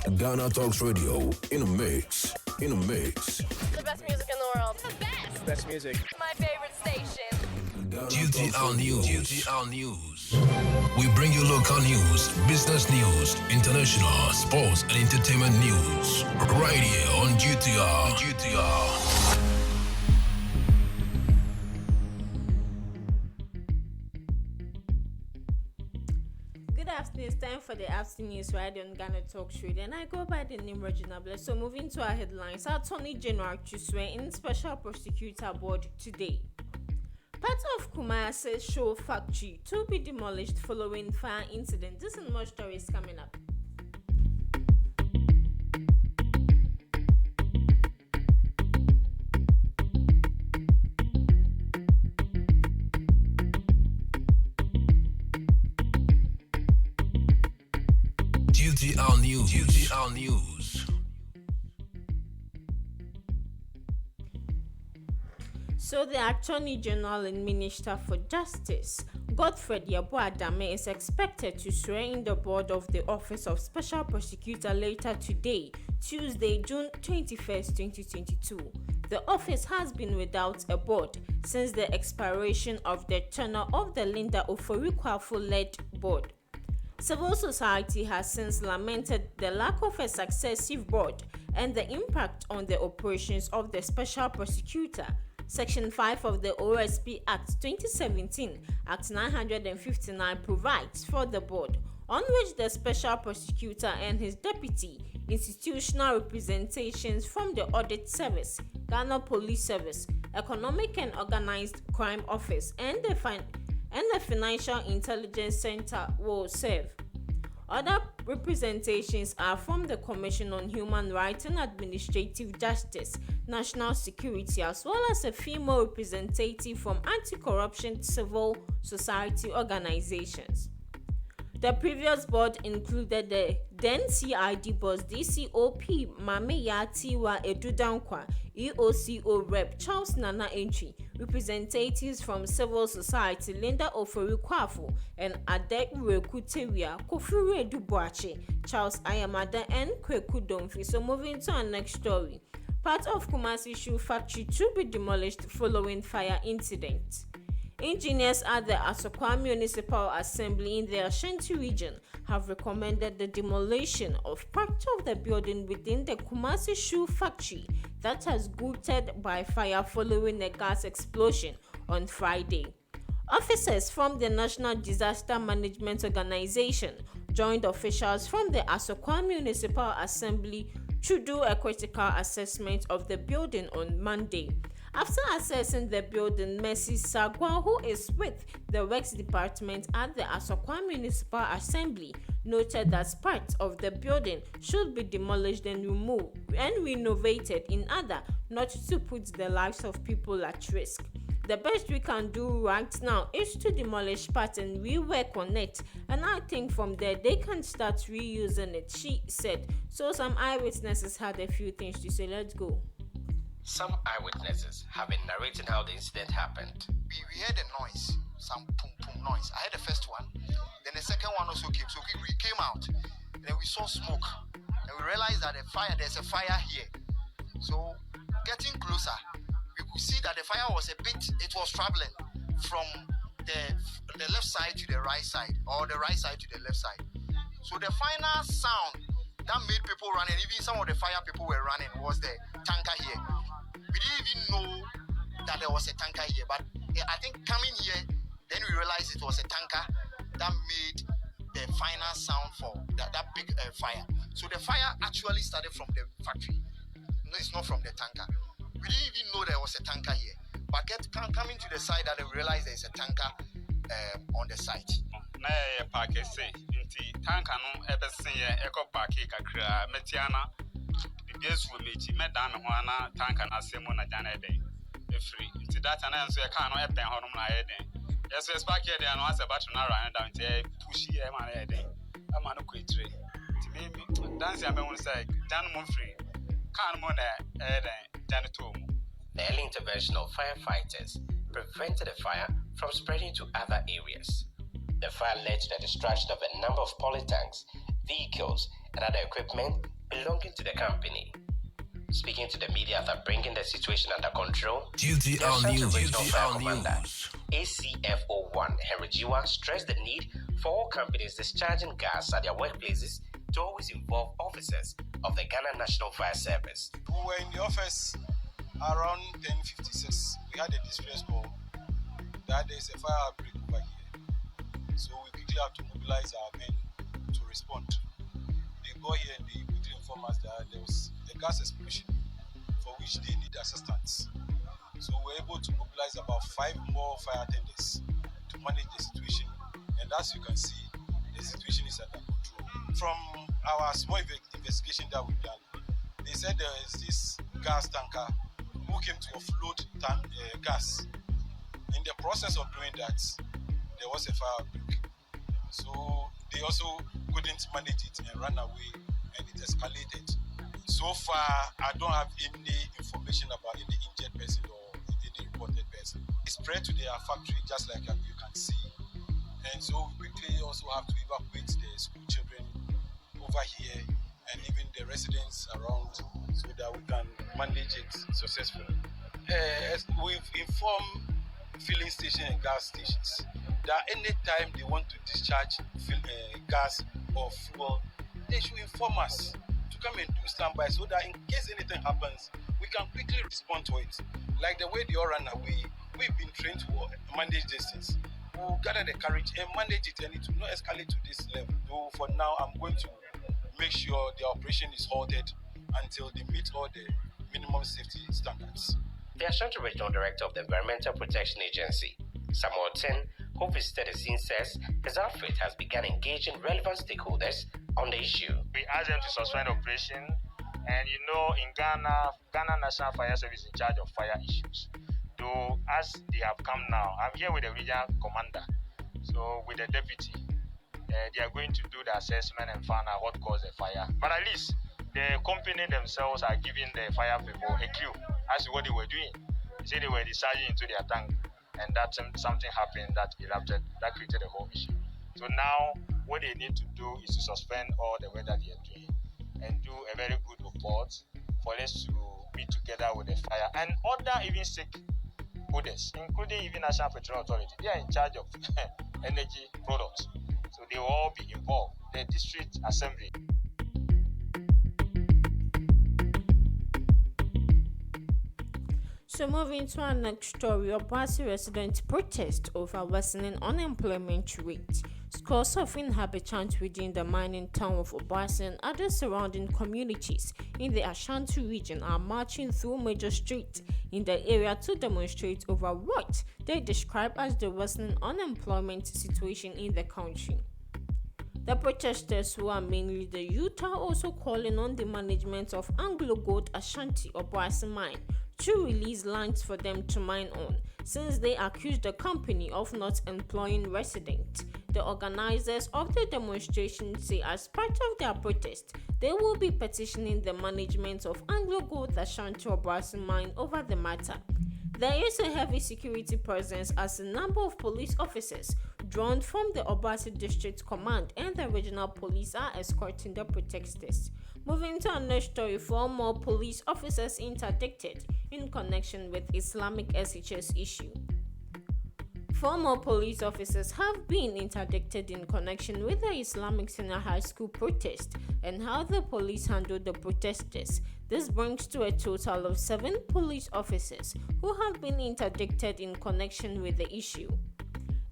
Ghana Talks Radio in a mix. The best music in the world. The best. Best music. My favorite station. GTR News. We bring you local news, business news, international, sports, and entertainment news. Right here on GTR. It's time for the afternoon news right on Ghana Talks Radio, and I go by the name Regina Bless. So moving to our headlines, Attorney General to swear in Special Prosecutor Board today. Part of Kumasi Shoe Factory to be demolished following fire incident. This and more stories coming up. GTR News. So the Attorney General and Minister for Justice, Godfred Yeboah-Dame, is expected to swear in the board of the Office of Special Prosecutor later today, Tuesday, June 21st, 2022. The office has been without a board since the expiration of the tenure of the Linda Oforikwafu-led board. Civil society has since lamented the lack of a successive board and the impact on the operations of the Special Prosecutor. Section 5 of the OSP Act 2017, Act 959 provides for the board, on which the Special Prosecutor and his deputy, institutional representations from the Audit Service, Ghana Police Service, Economic and Organized Crime Office, and the Financial Intelligence Center will serve. Other representations are from the Commission on Human Rights and Administrative Justice, National Security, as well as a female representative from anti-corruption civil society organizations. The previous board included the then CID boss DCOP Mame Yatiwa Edudankwa, EOCO Rep Charles Nana Entry, representatives from civil society Linda Oforikwafu and Adek Rekuteria, Kofure Duboache, Charles Ayamada, and Kweku Domfi. So moving to our next story. Part of Kumasi Shoe Factory to be demolished following fire incident. Engineers at the Asokwa Municipal Assembly in the Ashanti region have recommended the demolition of part of the building within the Kumasi Shoe Factory that has gutted by fire following a gas explosion on Friday. Officers from the National Disaster Management Organization joined officials from the Asokwa Municipal Assembly to do a critical assessment of the building on Monday. After assessing the building, Mercy Sagwa, who is with the Works Department at the Asokwa Municipal Assembly, noted that parts of the building should be demolished and removed and renovated in order not to put the lives of people at risk. The best we can do right now is to demolish parts and rework on it, and I think from there they can start reusing it, she said. So some eyewitnesses had a few things to say. Let's go. Some eyewitnesses have been narrating how the incident happened. We heard a noise, some boom boom noise. I heard the first one, then the second one also came. So we came out, and then we saw smoke, and we realized that there's a fire here. So getting closer, we could see that the fire was traveling from the left side to the right side, or the right side to the left side. So the final sound that made people run, and even some of the fire people were running, was the tanker here. We didn't even know that there was a tanker here, but I think coming here, then we realized it was a tanker that made the final sound for that big fire. So the fire actually started from the factory. No, it's not from the tanker. We didn't even know there was a tanker here, but coming to the side, that we realized there's a tanker on the site. Na park say inti tanker no ebese ye eko park kakra metiana bibies wo mechi medan ho na tanker na semo na jana eden efri inti data na nso ye kan no eben ho no na eden yes spark here dey no as battery na run down inti push here ma na eden ama no kwetire inti me dance ya me won say jan mo free kan mo na eden jan to mo. The early intervention of firefighters prevented the fire from spreading to other areas. The fire led to the destruction of a number of polytanks, vehicles, and other equipment belonging to the company. Speaking to the media after bringing the situation under control, GTR News. ACFO1 Henry Jiwa stressed the need for all companies discharging gas at their workplaces to always involve officers of the Ghana National Fire Service. We were in the office around 10:56. We had a distress call that there is a fire outbreak over here. So we quickly have to mobilize our men to respond. They go here and they quickly inform us that there was a gas explosion for which they need assistance. So we were able to mobilize about 5 more fire attendants to manage the situation. And as you can see, the situation is under control. From our small investigation that we've done, they said there is this gas tanker who came to offload gas. In the process of doing that, there was a fire outbreak. So they also couldn't manage it and ran away, and it escalated. So far, I don't have any information about any injured person or any reported person. It spread to their factory, just like you can see. And so we quickly also have to evacuate the school children over here and even the residents around so that we can manage it successfully. We've informed filling station and gas stations that anytime they want to discharge gas or fuel, they should inform us to come and do standby so that in case anything happens, we can quickly respond to it. Like the way they all run away, we've been trained to manage these things. We'll gather the courage and manage it, and it will not escalate to this level. Though for now, I'm going to make sure the operation is halted until they meet all the minimum safety standards. The Ashanti Regional Director of the Environmental Protection Agency, Samuel Tin, who visited the scene, says his outfit has begun engaging relevant stakeholders on the issue. We asked them to suspend operation, and in Ghana National Fire Service is in charge of fire issues. Though as they have come now, I'm here with the regional commander, so with the deputy. They are going to do the assessment and find out what caused the fire. But at least the company themselves are giving the fire people a clue as to what they were doing. They said they were discharging into their tank, and that something happened that erupted, that created a whole issue. So now what they need to do is to suspend all the work that they are doing and do a very good report for us to be together with the fire and other even stakeholders, including even National Petroleum Authority. They are in charge of energy products. So they will all be involved. The district assembly. So moving to our next story, Obuasi residents protest over worsening unemployment rate. Scores of inhabitants within the mining town of Obuasi and other surrounding communities in the Ashanti region are marching through major streets in the area to demonstrate over what they describe as the worsening unemployment situation in the country. The protesters, who are mainly the youth, are also calling on the management of Anglo Gold Ashanti Obuasi mine to release lands for them to mine on, since they accuse the company of not employing residents. The organizers of the demonstration say as part of their protest, they will be petitioning the management of Anglo Gold Ashanti Obuasi mine over the matter. There is a heavy security presence as a number of police officers drawn from the Obuasi District Command and the regional police are escorting the protesters. Moving to our next story, 4 more police officers interdicted in connection with Islamic SHS issue. 4 more police officers have been interdicted in connection with the Islamic Senior High School protest and how the police handled the protesters. This brings to a total of 7 police officers who have been interdicted in connection with the issue.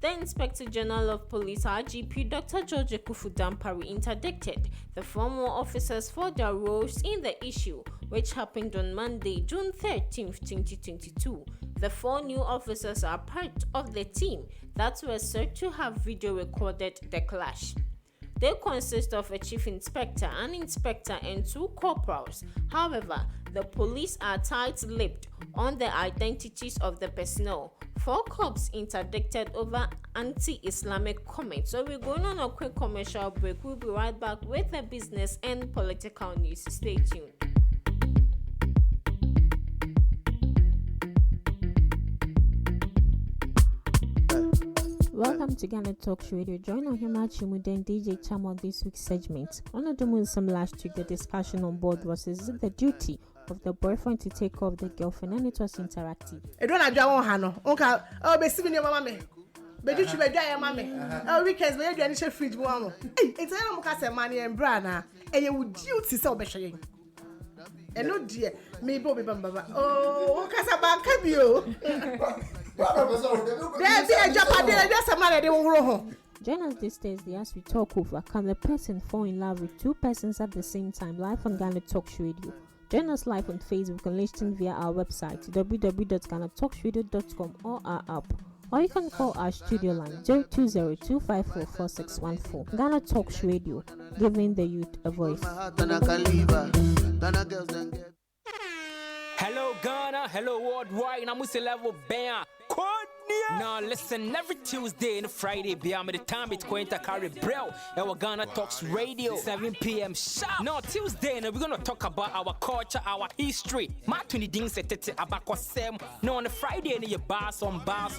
The Inspector General of Police RGP Dr. George Kufudampari interdicted the 4 more officers for their roles in the issue, which happened on Monday, June 13, 2022. The 4 new officers are part of the team that were said to have video recorded the clash. They consist of a chief inspector, an inspector, and 2 corporals. However, the police are tight-lipped on the identities of the personnel. 4 cops interdicted over anti-Islamic comments. So we're going on a quick commercial break. We'll be right back with the business and political news. Stay tuned. Welcome Welcome to Ghana Talks Radio. Join Ohima Chimude and DJ Cham on this week's segment. On Odumusum last week, the discussion on board was, is it the duty of the boyfriend to take off the girlfriend, and it was interactive. I don't know how oh, be sitting your mamma. But you should be there, mammy. Oh, weekends, where you are in fridge. Hey, it's a Mocassa money and Brana, and you would duty so bashing. And no, dear, me Bobby Bamba. Oh, Casaba Cabio. Join us this Thursday as we talk over, can a person fall in love with two persons at the same time? Live on Ghana Talks Radio. Join us live on Facebook and listen via our website www.ghanatalksradio.com or our app. Or you can call our studio line 020-254-4614. Ghana Talks Radio, giving the youth a voice. Hello Ghana, hello worldwide, I'm Mr. Level Bam. Now listen, every Tuesday and Friday, beyond the time it's going to carry bro. Our Ghana Talks Radio, 7 p.m. sharp. Now Tuesday, we're gonna talk about our culture, our history. My 20 things that about Kwasem. Now on the Friday, you bars on bars.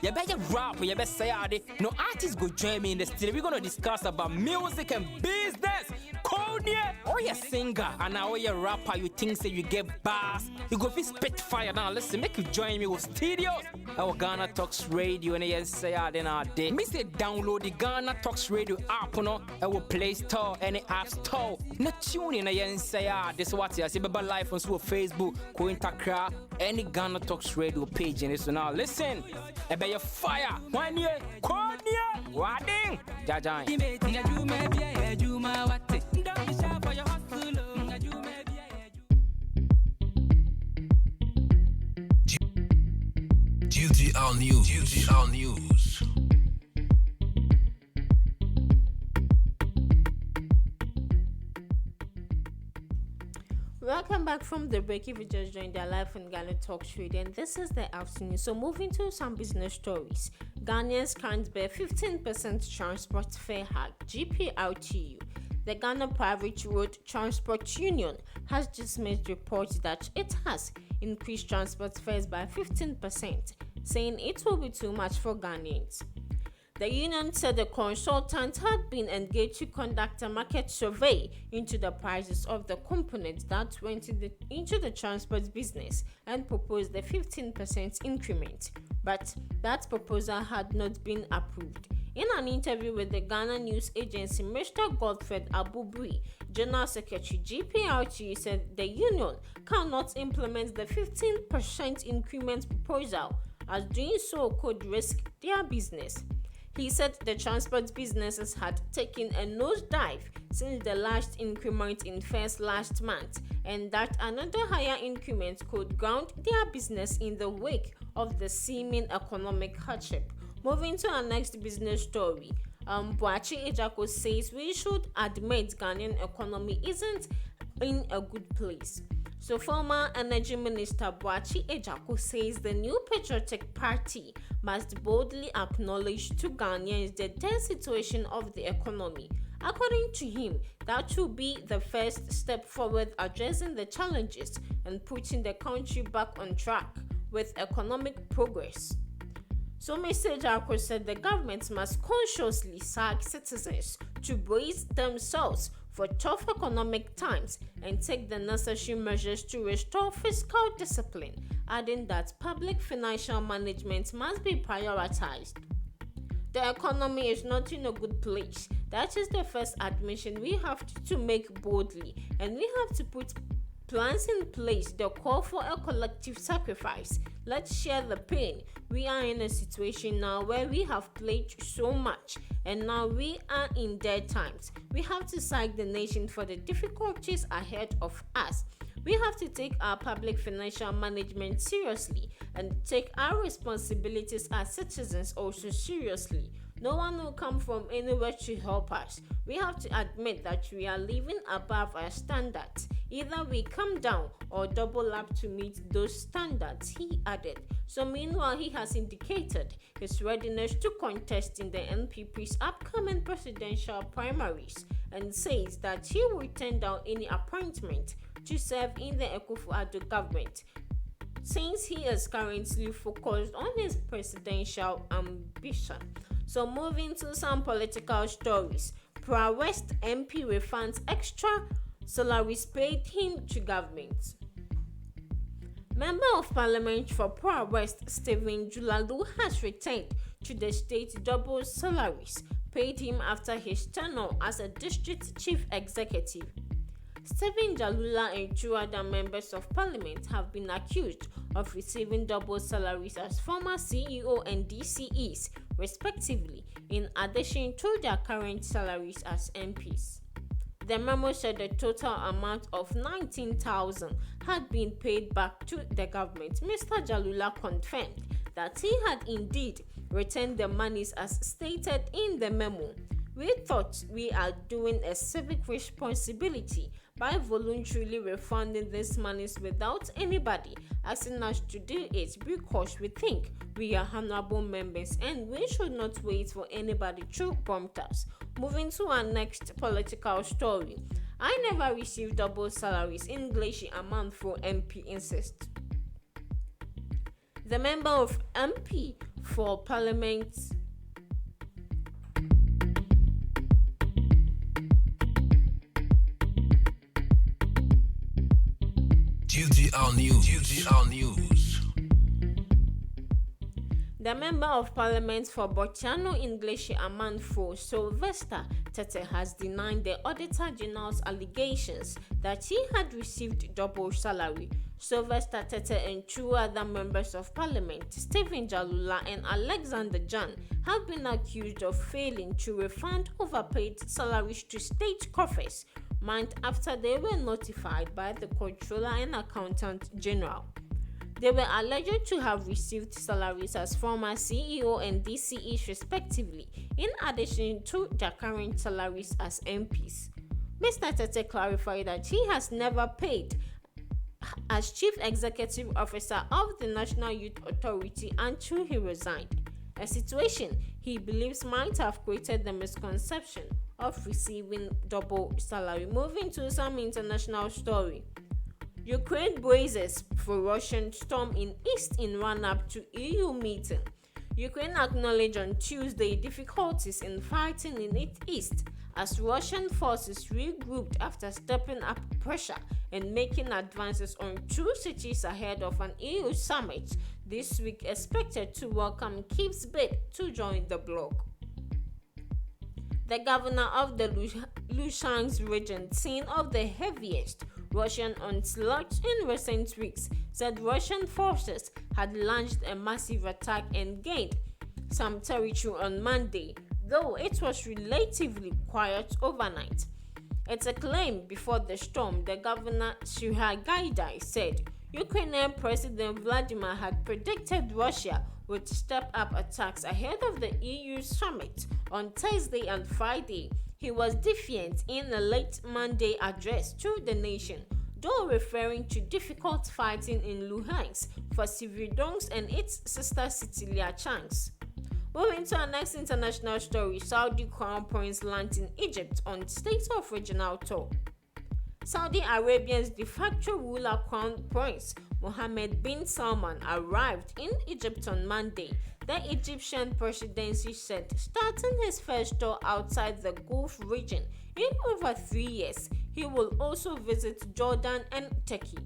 You better rap, you better say no artists go join me in the studio. We're gonna discuss about music and business. Kourtney, or you singer, and now you rapper, you think say you get bars. You go fit spit fire. Now listen, make you join me with studios. Our Ghana Talks Radio, and yes, say then our day. Me say download the Ghana Talks Radio app, no, our Play Store, any App Store. No tune in, and say this is what you see. Baba live on Facebook, Kourtney, any Ghana Talks Radio page, and so now listen. I bet you fire 1 year, Kourtney, Wadding, Jajan. GTR News. GTR News. Welcome back from the break. If you just joined our live on Ghana Talks Radio, and this is the afternoon. So moving to some business stories. Ghanaians can't bear 15% transport fare hike. GPRTU. The Ghana Private Road Transport Union has dismissed reports that it has increased transport fares by 15%, saying it will be too much for Ghanaians. The union said the consultant had been engaged to conduct a market survey into the prices of the components that went into the transport business and proposed a 15% increment, but that proposal had not been approved. In an interview with the Ghana news agency, Mr. Godfred Abubri, General Secretary GPRTU, said the union cannot implement the 15% increment proposal, as doing so could risk their business. He said the transport businesses had taken a nosedive since the last increment in fares last month, and that another higher increment could ground their business in the wake of the seeming economic hardship. Moving to our next business story, Boakye Agyarko says we should admit Ghanaian economy isn't in a good place. So former Energy Minister Boakye Agyarko says the new patriotic party must boldly acknowledge to Ghanaians the dire situation of the economy. According to him, that will be the first step forward addressing the challenges and putting the country back on track with economic progress. So Mr. Agyarko said the government must consciously sack citizens to brace themselves for tough economic times and take the necessary measures to restore fiscal discipline, adding that public financial management must be prioritized. The economy is not in a good place. That is the first admission we have to make boldly, and we have to put plans in place that call for a collective sacrifice. Let's share the pain. We are in a situation now where we have pledged so much, and now we are in dead times. We have to psych the nation for the difficulties ahead of us. We have to take our public financial management seriously and take our responsibilities as citizens also seriously. No one will come from anywhere to help us. We have to admit that we are living above our standards. Either we come down or double up to meet those standards, he added. So meanwhile, he has indicated his readiness to contest in the NPP's upcoming presidential primaries and says that he will turn down any appointment to serve in the Akufo-Addo government, since he is currently focused on his presidential ambition. So moving to some political stories. Pru West MP refunds extra salaries paid him to government. Member of Parliament for Pru West, Stephen Julalu, has returned to the state double salaries paid him after his tenure as a district chief executive. Stephen Jalula and two other members of Parliament have been accused of receiving double salaries as former CEO and DCEs, respectively, in addition to their current salaries as MPs. The memo said the total amount of 19,000 had been paid back to the government. Mr. Jalula confirmed that he had indeed returned the monies as stated in the memo. We thought we are doing a civic responsibility by voluntarily refunding these monies without anybody asking us to do it, because we think we are honorable members and we should not wait for anybody to prompt us. Moving to our next political story. I never received double salaries, Ngleshie Amanfro MP insists. The member of MP for Parliament GTR News. The Member of Parliament for Boakye Ngleshie Amanfro Sylvester Tete has denied the Auditor General's allegations that he had received double salary. Sylvester Tete and two other members of Parliament, Stephen Jalula and Alexander Jan, have been accused of failing to refund overpaid salaries to state coffers months after they were notified by the Controller and Accountant General. They were alleged to have received salaries as former CEO and DCEs respectively, in addition to their current salaries as MPs. Mr. Tete clarified that he has never paid as Chief Executive Officer of the National Youth Authority until he resigned, a situation he believes might have created the misconception of receiving double salary. Moving to some international story. Ukraine braces for Russian storm in East in run-up to EU meeting. Ukraine acknowledged on Tuesday difficulties in fighting in its east as Russian forces regrouped after stepping up pressure and making advances on two cities ahead of an EU summit this week expected to welcome Kyiv's bid to join the bloc. The governor of the Luhansk region, scene of the heaviest Russian onslaught in recent weeks, said Russian forces had launched a massive attack and gained some territory on Monday, though it was relatively quiet overnight. It's a claim before the storm, the governor Gaidai said. Ukrainian President Vladimir had predicted Russia would step up attacks ahead of the EU summit on Thursday and Friday. He was defiant in a late Monday address to the nation, though referring to difficult fighting in Luhansk for Severodonetsk and its sister city Lysychansk. Moving to our next international story, Saudi Crown Prince lands in Egypt on State of Regional Tour. Saudi Arabia's de facto ruler Crown Prince Mohammed bin Salman arrived in Egypt on Monday, the Egyptian presidency said, starting his first tour outside the Gulf region in over 3 years. He will also visit Jordan and Turkey.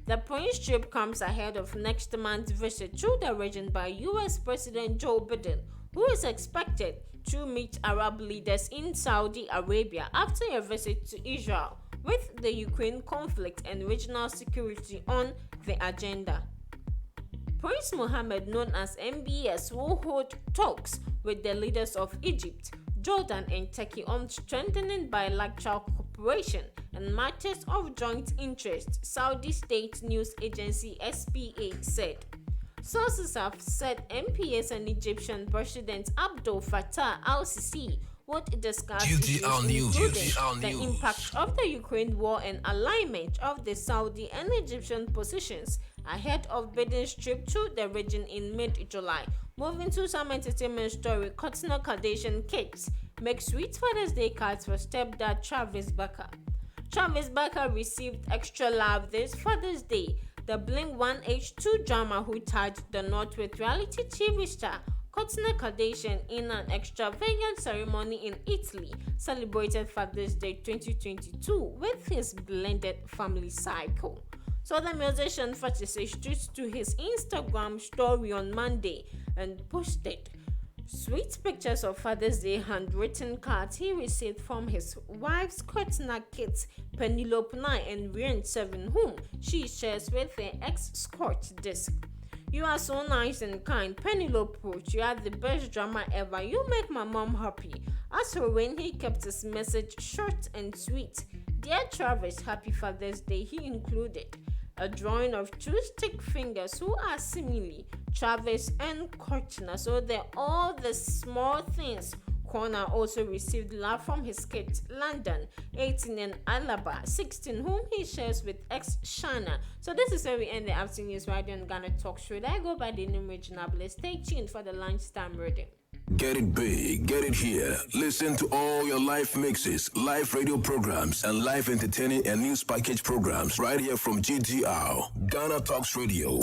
The prince trip comes ahead of next month's visit to the region by US President Joe Biden, who is expected to meet Arab leaders in Saudi Arabia after a visit to Israel, with the Ukraine conflict and regional security on the agenda. Prince Mohammed, known as MBS, will hold talks with the leaders of Egypt, Jordan and Turkey on strengthening bilateral cooperation and matters of joint interest, Saudi state news agency SPA said. Sources have said MPS and Egyptian President Abdel Fattah al-Sisi would discuss issues including the impact of the Ukraine war and alignment of the Saudi and Egyptian positions ahead of Biden's trip to the region in mid-July. Moving to some entertainment story, Kourtney Kardashian kids make sweet Father's Day cards for stepdad Travis Barker. Travis Barker received extra love this Father's Day. The Blink-182 drama who tied the knot with reality TV star Kourtney Kardashian, in an extravagant ceremony in Italy, celebrated Father's Day 2022 with his blended family cycle. So the musician fetched a tweet to his Instagram story on Monday and posted sweet pictures of Father's Day handwritten cards he received from his wife's Kourtney kids Penelope 9 and Rian 7, whom she shares with her ex-Scotch disc. "You are so nice and kind, Penelope wrote. You are the best drama ever. You make my mom happy." As for when he kept his message short and sweet. "Dear Travis, happy Father's Day," he included a drawing of two stick fingers who are seemingly Travis and Kourtney. So they're all the small things. Connor also received love from his kids, London, 18, and Alaba, 16, whom he shares with ex-Shana. So this is where we end the afternoon news right on Ghana Talk Show. I go by the name Regional. Stay tuned for the lunchtime reading. Get it big, get it here. Listen to all your live mixes, live radio programs, and live entertaining and news package programs right here from GTR, Ghana Talks Radio.